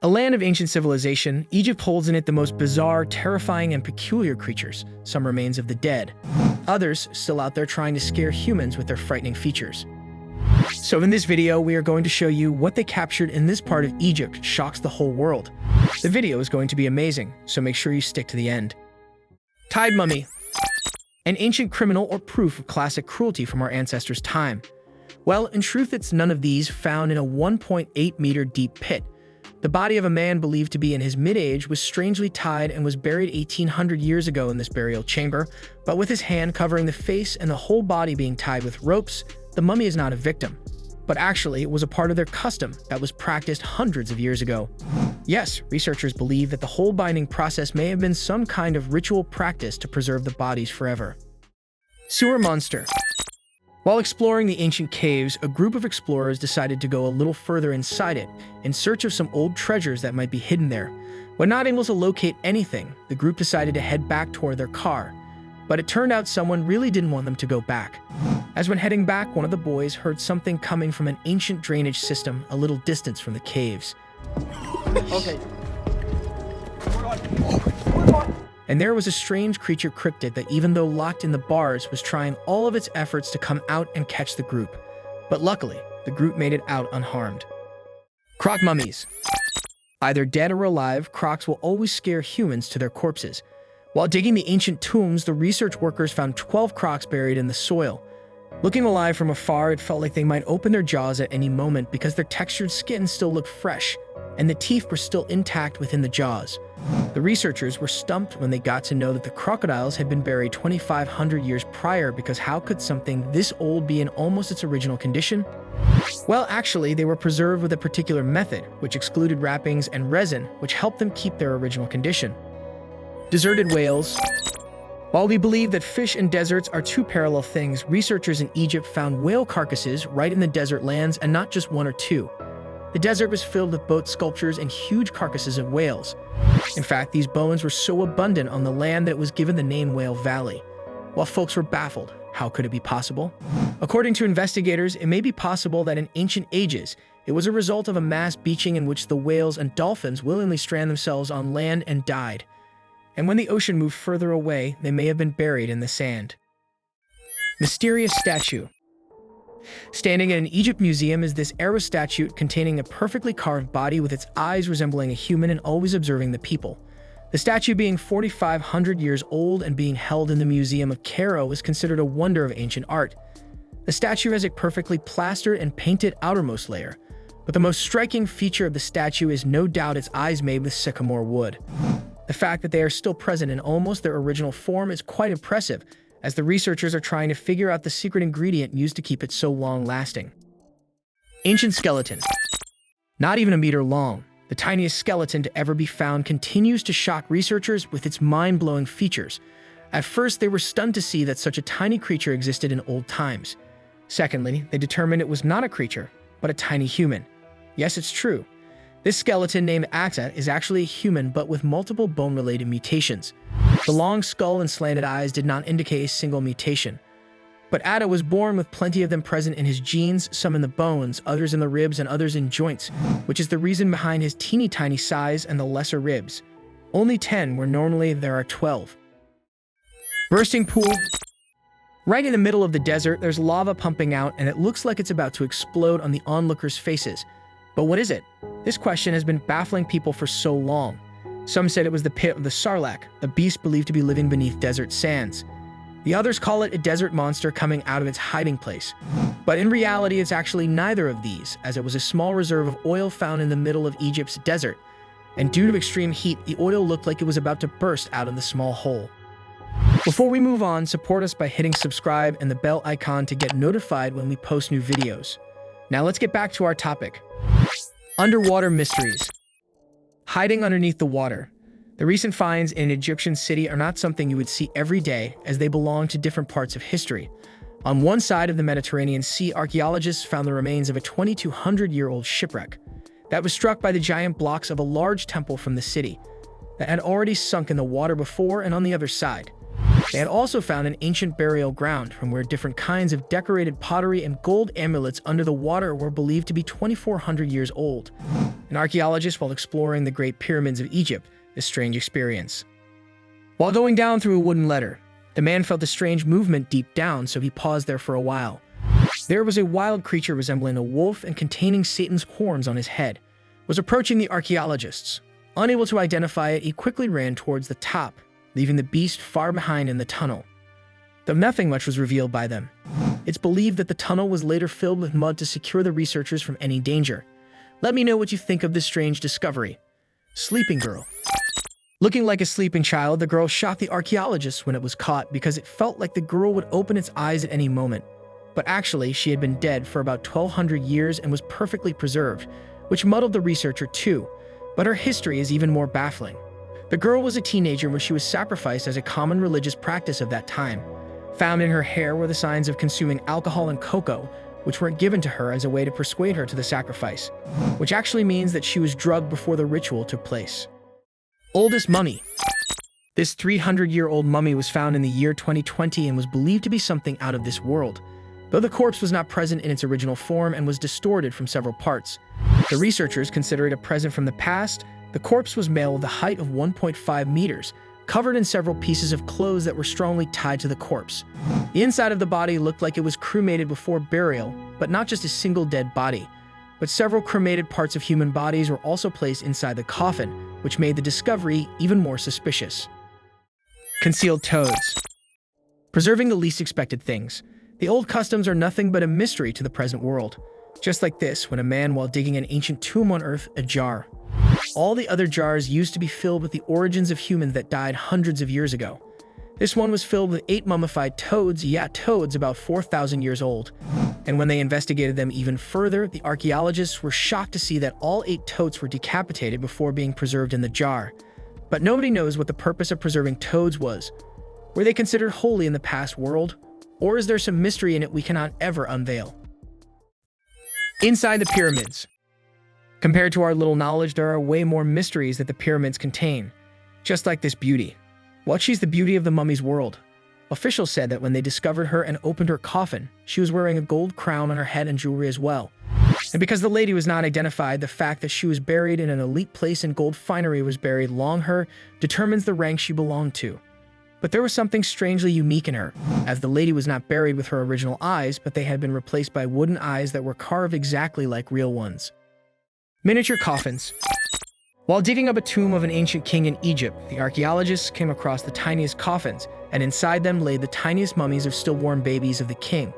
A land of ancient civilization, Egypt holds in it the most bizarre, terrifying, and peculiar creatures, some remains of the dead. Others still out there trying to scare humans with their frightening features. So in this video, we are going to show you what they captured in this part of Egypt shocks the whole world. The video is going to be amazing, so make sure you stick to the end. Tied mummy. An ancient criminal or proof of classic cruelty from our ancestors' time. Well, in truth, it's none of these found in a 1.8-meter deep pit. The body of a man believed to be in his mid-age was strangely tied and was buried 1,800 years ago in this burial chamber, but with his hand covering the face and the whole body being tied with ropes, the mummy is not a victim. But actually, it was a part of their custom that was practiced hundreds of years ago. Yes, researchers believe that the whole binding process may have been some kind of ritual practice to preserve the bodies forever. Sewer monster. While exploring the ancient caves, a group of explorers decided to go a little further inside it in search of some old treasures that might be hidden there. When not able to locate anything, the group decided to head back toward their car. But it turned out someone really didn't want them to go back. As when heading back, one of the boys heard something coming from an ancient drainage system a little distance from the caves. Okay. And there was a strange creature cryptid that, even though locked in the bars, was trying all of its efforts to come out and catch the group. But luckily, the group made it out unharmed. Croc mummies. Either dead or alive, crocs will always scare humans to their corpses. While digging the ancient tombs, the research workers found 12 crocs buried in the soil. Looking alive from afar, it felt like they might open their jaws at any moment because their textured skin still looked fresh, and the teeth were still intact within the jaws. The researchers were stumped when they got to know that the crocodiles had been buried 2,500 years prior, because how could something this old be in almost its original condition? Well, actually, they were preserved with a particular method, which excluded wrappings and resin, which helped them keep their original condition. Deserted whales. While we believe that fish and deserts are two parallel things, researchers in Egypt found whale carcasses right in the desert lands, and not just one or two. The desert was filled with boat sculptures and huge carcasses of whales. In fact, these bones were so abundant on the land that it was given the name Whale Valley. While folks were baffled, how could it be possible? According to investigators, it may be possible that in ancient ages, it was a result of a mass beaching in which the whales and dolphins willingly stranded themselves on land and died. And when the ocean moved further away, they may have been buried in the sand. Mysterious statue. Standing in an Egypt museum is this arrow statue containing a perfectly carved body with its eyes resembling a human and always observing the people. The statue, being 4,500 years old and being held in the Museum of Cairo, is considered a wonder of ancient art. The statue has a perfectly plastered and painted outermost layer, but the most striking feature of the statue is no doubt its eyes made with sycamore wood. The fact that they are still present in almost their original form is quite impressive, as the researchers are trying to figure out the secret ingredient used to keep it so long-lasting. Ancient skeleton. Not even a meter long, the tiniest skeleton to ever be found continues to shock researchers with its mind-blowing features. At first, they were stunned to see that such a tiny creature existed in old times. Secondly, they determined it was not a creature, but a tiny human. Yes, it's true. This skeleton, named Atta, is actually a human but with multiple bone-related mutations. The long skull and slanted eyes did not indicate a single mutation. But Atta was born with plenty of them present in his genes, some in the bones, others in the ribs, and others in joints, which is the reason behind his teeny-tiny size and the lesser ribs. Only 10, where normally there are 12. Bursting pool. Right in the middle of the desert, there's lava pumping out, and it looks like it's about to explode on the onlookers' faces. But what is it? This question has been baffling people for so long. Some said it was the pit of the Sarlacc, a beast believed to be living beneath desert sands. The others call it a desert monster coming out of its hiding place. But in reality, it's actually neither of these, as it was a small reserve of oil found in the middle of Egypt's desert. And due to extreme heat, the oil looked like it was about to burst out of the small hole. Before we move on, support us by hitting subscribe and the bell icon to get notified when we post new videos. Now let's get back to our topic. Underwater mysteries. Hiding underneath the water. The recent finds in an Egyptian city are not something you would see every day, as they belong to different parts of history. On one side of the Mediterranean Sea, archaeologists found the remains of a 2,200-year-old shipwreck that was struck by the giant blocks of a large temple from the city that had already sunk in the water before. And on the other side, they had also found an ancient burial ground from where different kinds of decorated pottery and gold amulets under the water were believed to be 2,400 years old. And an archaeologist while exploring the Great Pyramids of Egypt, this strange experience. While going down through a wooden ladder, the man felt a strange movement deep down, so he paused there for a while. There was a wild creature resembling a wolf and containing Satan's horns on his head, was approaching the archaeologists. Unable to identify it, he quickly ran towards the top, leaving the beast far behind in the tunnel. Though nothing much was revealed by them. It's believed that the tunnel was later filled with mud to secure the researchers from any danger. Let me know what you think of this strange discovery. Sleeping girl. Looking like a sleeping child, the girl shocked the archaeologists when it was caught because it felt like the girl would open its eyes at any moment. But actually, she had been dead for about 1,200 years and was perfectly preserved, which muddled the researcher too. But her history is even more baffling. The girl was a teenager when she was sacrificed as a common religious practice of that time. Found in her hair were the signs of consuming alcohol and cocoa, which were given to her as a way to persuade her to the sacrifice, which actually means that she was drugged before the ritual took place. Oldest mummy. This 300-year-old mummy was found in the year 2020 and was believed to be something out of this world. Though the corpse was not present in its original form and was distorted from several parts, the researchers consider it a present from the past. The corpse was male with a height of 1.5 meters, covered in several pieces of clothes that were strongly tied to the corpse. The inside of the body looked like it was cremated before burial, but not just a single dead body, but several cremated parts of human bodies were also placed inside the coffin, which made the discovery even more suspicious. Concealed toads. Preserving the least expected things. The old customs are nothing but a mystery to the present world. Just like this, when a man, while digging an ancient tomb, unearthed a jar. All the other jars used to be filled with the origins of humans that died hundreds of years ago. This one was filled with 8 mummified toads, toads about 4,000 years old. And when they investigated them even further, the archaeologists were shocked to see that all 8 toads were decapitated before being preserved in the jar. But nobody knows what the purpose of preserving toads was. Were they considered holy in the past world? Or is there some mystery in it we cannot ever unveil? Inside the pyramids. Compared to our little knowledge, there are way more mysteries that the pyramids contain. Just like this beauty. Well, she's the beauty of the mummy's world. Officials said that when they discovered her and opened her coffin, she was wearing a gold crown on her head and jewelry as well. And because the lady was not identified, the fact that she was buried in an elite place and gold finery was buried along her determines the rank she belonged to. But there was something strangely unique in her, as the lady was not buried with her original eyes, but they had been replaced by wooden eyes that were carved exactly like real ones. Miniature coffins. While digging up a tomb of an ancient king in Egypt, the archaeologists came across the tiniest coffins, and inside them lay the tiniest mummies of stillborn babies of the king.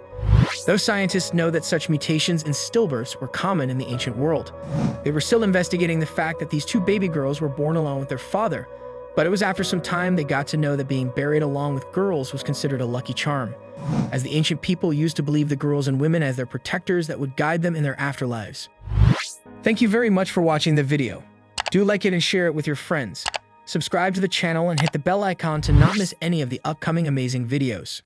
Though scientists know that such mutations in stillbirths were common in the ancient world, they were still investigating the fact that these 2 baby girls were born along with their father. But it was after some time they got to know that being buried along with girls was considered a lucky charm, as the ancient people used to believe the girls and women as their protectors that would guide them in their afterlives. Thank you very much for watching the video. Do like it and share it with your friends. Subscribe to the channel and hit the bell icon to not miss any of the upcoming amazing videos.